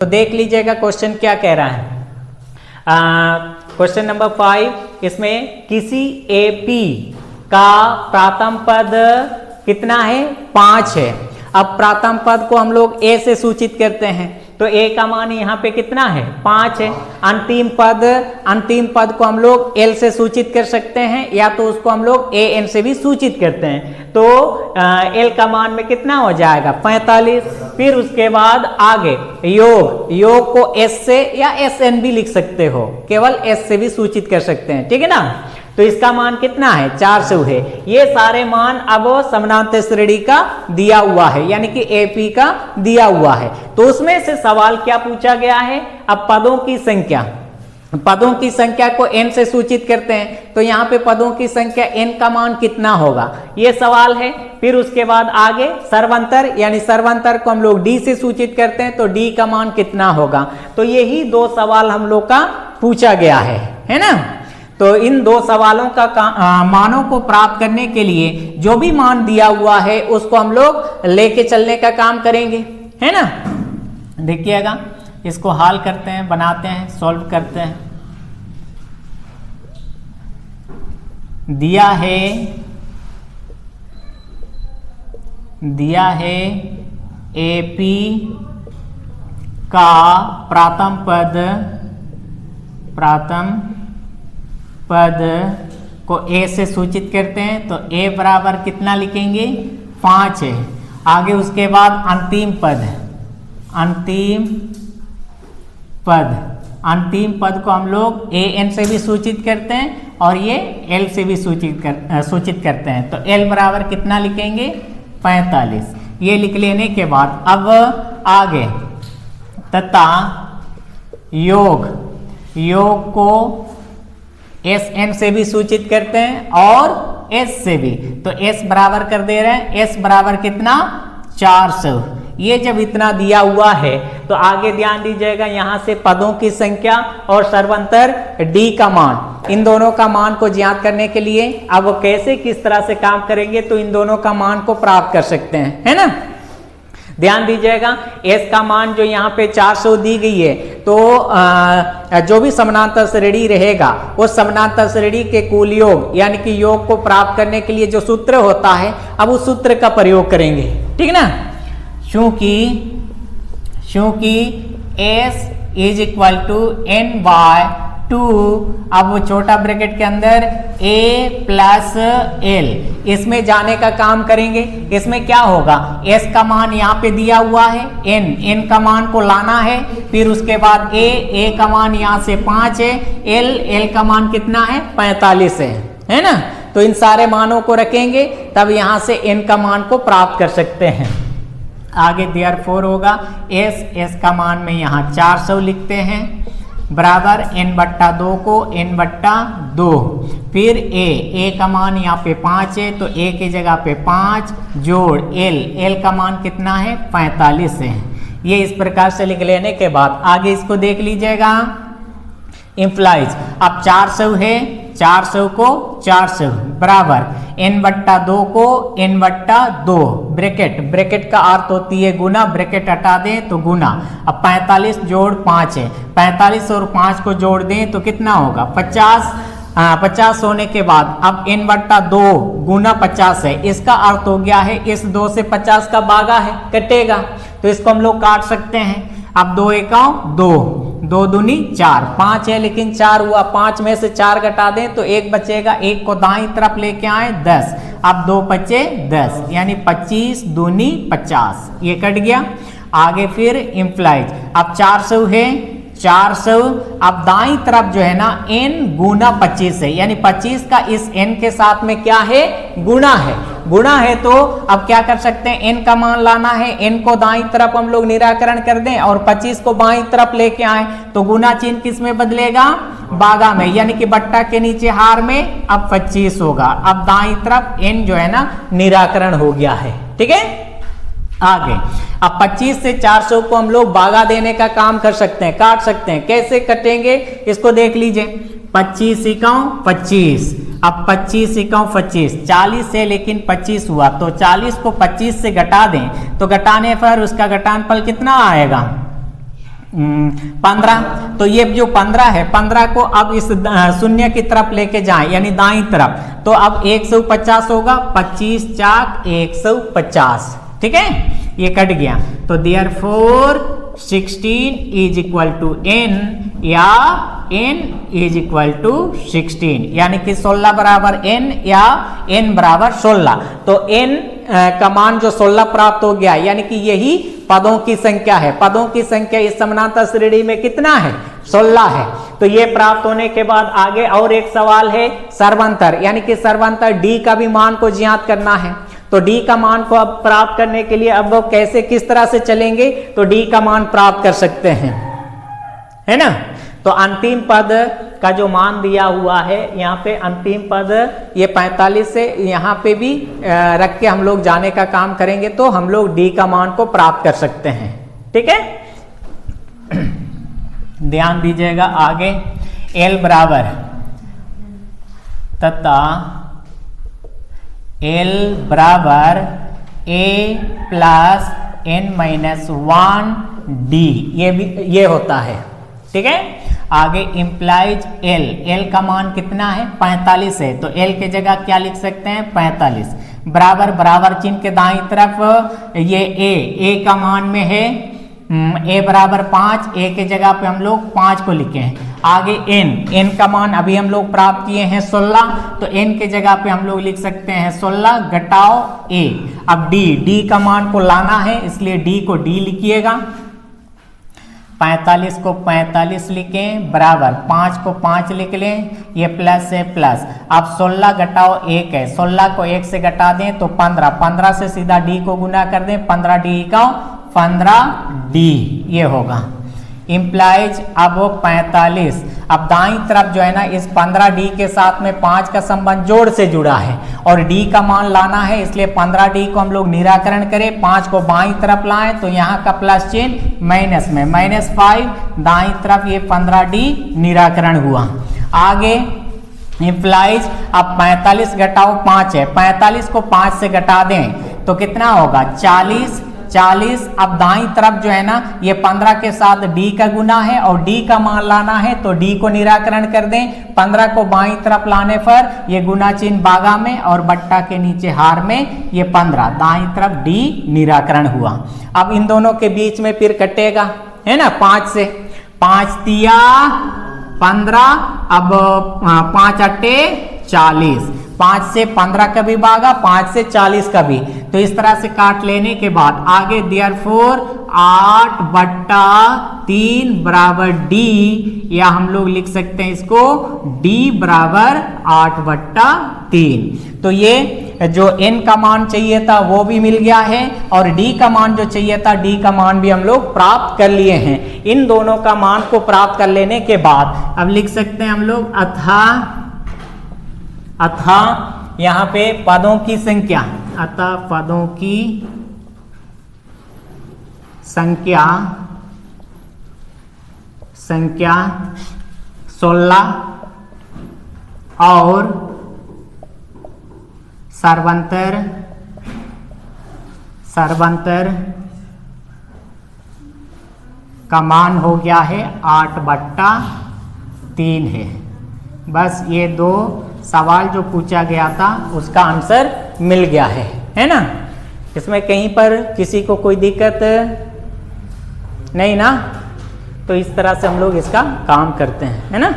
तो देख लीजिएगा क्वेश्चन क्या कह रहा है। क्वेश्चन नंबर 5, इसमें किसी एपी का प्रथम पद कितना है? 5 है। अब प्रथम पद को हम लोग ए से सूचित करते हैं, तो ए का मान यहाँ पे कितना है? 5 है। अंतिम पद को हम लोग एल से सूचित कर सकते हैं, या तो उसको हम लोग ए एन से भी सूचित करते हैं। तो एल का मान में कितना हो जाएगा? 45। फिर उसके बाद आगे योग को एस से या एस एन भी लिख सकते हो, केवल एस से भी सूचित कर सकते हैं, ठीक है ना। तो इसका मान कितना है? 400 है। ये सारे मान अब समानांतर श्रेणी का दिया हुआ है, यानी कि एपी का दिया हुआ है। तो उसमें से सवाल क्या पूछा गया है? अब पदों की संख्या को n से सूचित करते हैं, तो यहाँ पे पदों की संख्या n का मान कितना होगा, ये सवाल है। फिर उसके बाद आगे सर्वांतर, यानी सर्वांतर को हम लोग d से सूचित करते हैं, तो d का मान कितना होगा। तो यही 2 सवाल हम लोग का पूछा गया है ना। तो इन 2 सवालों का मानों को प्राप्त करने के लिए जो भी मान दिया हुआ है उसको हम लोग लेके चलने का काम करेंगे, है ना। देखिएगा, इसको हल करते हैं, बनाते हैं, सॉल्व करते हैं। दिया है एपी का प्रथम पद को ए से सूचित करते हैं, तो ए बराबर कितना लिखेंगे? 5 है। आगे उसके बाद अंतिम पद को हम लोग ए एन से भी सूचित करते हैं और ये एल से भी सूचित करते हैं। तो एल बराबर कितना लिखेंगे? 45। ये लिख लेने के बाद अब आगे तथा योग को एस एन से भी सूचित करते हैं और एस से भी। तो एस बराबर कर दे रहे हैं, एस बराबर कितना? 400। ये जब इतना दिया हुआ है तो आगे ध्यान दीजिएगा, यहाँ से पदों की संख्या और सर्वांतर डी का मान, इन दोनों का मान को ज्ञात करने के लिए अब कैसे किस तरह से काम करेंगे, तो इन दोनों का मान को प्राप्त कर सकते हैं, है ना। ध्यान दीजिएगा, एस का मान जो यहाँ पे 400 दी गई है, तो जो भी समानांतर श्रेणी रहेगा उस समानांतर श्रेणी के कुल योग, यानी कि योग को प्राप्त करने के लिए जो सूत्र होता है, अब उस सूत्र का प्रयोग करेंगे, ठीक ना। चूंकि S is equal to n/2, अब वो छोटा ब्रैकेट के अंदर a प्लस l, इसमें जाने का काम करेंगे। इसमें क्या होगा? s का मान यहाँ पे दिया हुआ है, n का मान को लाना है, फिर उसके बाद a का मान यहाँ से 5 है, l का मान कितना है? 45 है ना। तो इन सारे मानों को रखेंगे, तब यहाँ से n का मान को प्राप्त कर सकते हैं। आगे देयरफॉर होगा s का मान में यहाँ 400 लिखते हैं, बराबर n/2 को n/2, फिर a का मान यहाँ पे 5 है, तो a की जगह पे 5 जोड़ l का मान कितना है? 45 है। ये इस प्रकार से लिख लेने के बाद आगे इसको देख लीजिएगा, इम्प्लाइज अब 400 है, 400 को 400 बराबर n/2 को n/2, ब्रैकेट का अर्थ होती है गुना, ब्रैकेट हटा दें तो गुना। अब 45 जोड़ 5 है, 45 और 5 को जोड़ दें तो कितना होगा? 50 होने के बाद अब n/2 गुना 50 है, इसका अर्थ हो गया है इस 2 से 50 का भागा है, कटेगा, तो इसको हम लोग काट सकते हैं। अब 2 एकाओं 2, 2 दूनी 4, 5 है लेकिन 4 हुआ, 5 में से 4 घटा दें तो 1 बचेगा, 1 को दाईं तरफ लेके आए 10, अब 2 बचे 10, यानी 25 दूनी 50, ये कट गया। आगे फिर इम्प्लाइज अब 400 है, 400 अब दाईं तरफ जो है ना n गुना 25 है, यानी 25 का इस n के साथ में क्या है? गुणा है। तो अब क्या कर सकते हैं? n का मान लाना है, n को दाईं तरफ हम लोग निराकरण कर दें और 25 को बाईं तरफ लेके आए, तो गुना चिन्ह किस में बदलेगा? भागा में, यानी कि बट्टा के नीचे हार में अब 25 होगा। अब दाईं तरफ n जो है ना निराकरण हो गया है, ठीक है। आगे अब 25 से 400 को हम लोग भागा देने का काम कर सकते हैं, काट सकते हैं। कैसे कटेंगे इसको देख लीजिए, 25 एकाओं 25, अब 25 एकाओं 25, 40 है लेकिन 25 हुआ, तो 40 को 25 से घटा दें तो घटाने पर उसका घटानफल कितना आएगा? 15। तो ये जो 15 है, 15 को अब इस शून्य की तरफ लेके जाएं, यानी दाईं तरफ, तो अब 150 होगा, 25 चाक 150, ठीक है, ये कट गया। तो therefore 16 is equal to n, या n इज इक्वल टू 16, यानी कि 16 बराबर n या n बराबर 16। तो n का मान जो 16 प्राप्त हो गया, यानी कि यही पदों की संख्या है। पदों की संख्या इस समानांतर श्रेणी में कितना है? 16 है। तो ये प्राप्त होने के बाद आगे और एक सवाल है सर्वांतर, यानी कि सर्वांतर d का भी मान को ज्ञात करना है। तो d का मान को अब प्राप्त करने के लिए अब वो कैसे, किस तरह से चलेंगे, तो d का मान प्राप्त कर सकते हैं, है ना। तो अंतिम पद का जो मान दिया हुआ है यहाँ पे, अंतिम पद ये 45 से यहाँ पे भी रख के हम लोग जाने का काम करेंगे, तो हम लोग d का मान को प्राप्त कर सकते हैं, ठीक है। ध्यान दीजिएगा आगे, l बराबर तथा l बराबर a plus n minus 1 d, ये होता है, ठीक है। आगे इम्प्लाइज l का मान कितना है? 45 है। तो l के जगह क्या लिख सकते हैं? 45 बराबर, बराबर चिन्ह के दाईं तरफ ये a का मान में है a बराबर 5, a के जगह पे हम लोग 5 को लिखे हैं। आगे n का मान अभी हम लोग प्राप्त किए हैं 16, तो n के जगह पे हम लोग लिख सकते हैं 16 घटाओ a। अब d का मान को लाना है, इसलिए d को d लिखिएगा, 45 को 45 लिखें, बराबर 5 को 5 लिख लें, ये प्लस है प्लस। अब 16 घटाओ 1 है, 16 को 1 से घटा दें तो 15, 15 से सीधा d को गुना कर दें, 15d का 15d, ये होगा। इम्प्लाइज अब 45, अब दाईं तरफ जो है ना, इस 15d के साथ में 5 का संबंध जोड़ से जुड़ा है और d का मान लाना है, इसलिए 15d को हम लोग निराकरण करें, 5 को बाईं तरफ लाएं तो यहाँ का प्लस चिन्ह माइनस में, -5 दाईं तरफ, ये 15d निराकरण हुआ। आगे इम्प्लाइज अब 45 घटाओ 5 है, 45 को 5 से घटा दें तो कितना होगा? 40। अब दाईं तरफ जो है ना, ये 15 के साथ d का गुना है और d का मान लाना है, तो d को निराकरण कर दें। 15 को बाईं तरफ लाने पर ये गुना चिन्ह बागा में और बट्टा के नीचे हार में, ये 15 दाईं तरफ d निराकरण हुआ। अब इन दोनों के बीच में फिर कटेगा, है ना, 5 से, 5 तिया 15, अब 5 अट्टे 40, 5 से 15 का भी भागा, 5 से 40 का भी। तो इस तरह से काट लेने के बाद आगे देयरफॉर 8/3 बराबर d, या हम लोग लिख सकते हैं इसको d बराबर 8/3। तो ये जो n का मान चाहिए था वो भी मिल गया है और d का मान जो चाहिए था, d का मान भी हम लोग प्राप्त कर लिए हैं। इन दोनों का मान को प्राप्त कर लेने के बाद अब लिख सकते हैं हम लोग अतः यहाँ पे पदों की संख्या, अतः पदों की संख्या 16 और सर्वांतर का मान हो गया है 8/3 है। बस ये दो सवाल जो पूछा गया था उसका आंसर मिल गया है ना। इसमें कहीं पर किसी को कोई दिक्कत नहीं ना, तो इस तरह से हम लोग इसका काम करते हैं, है ना।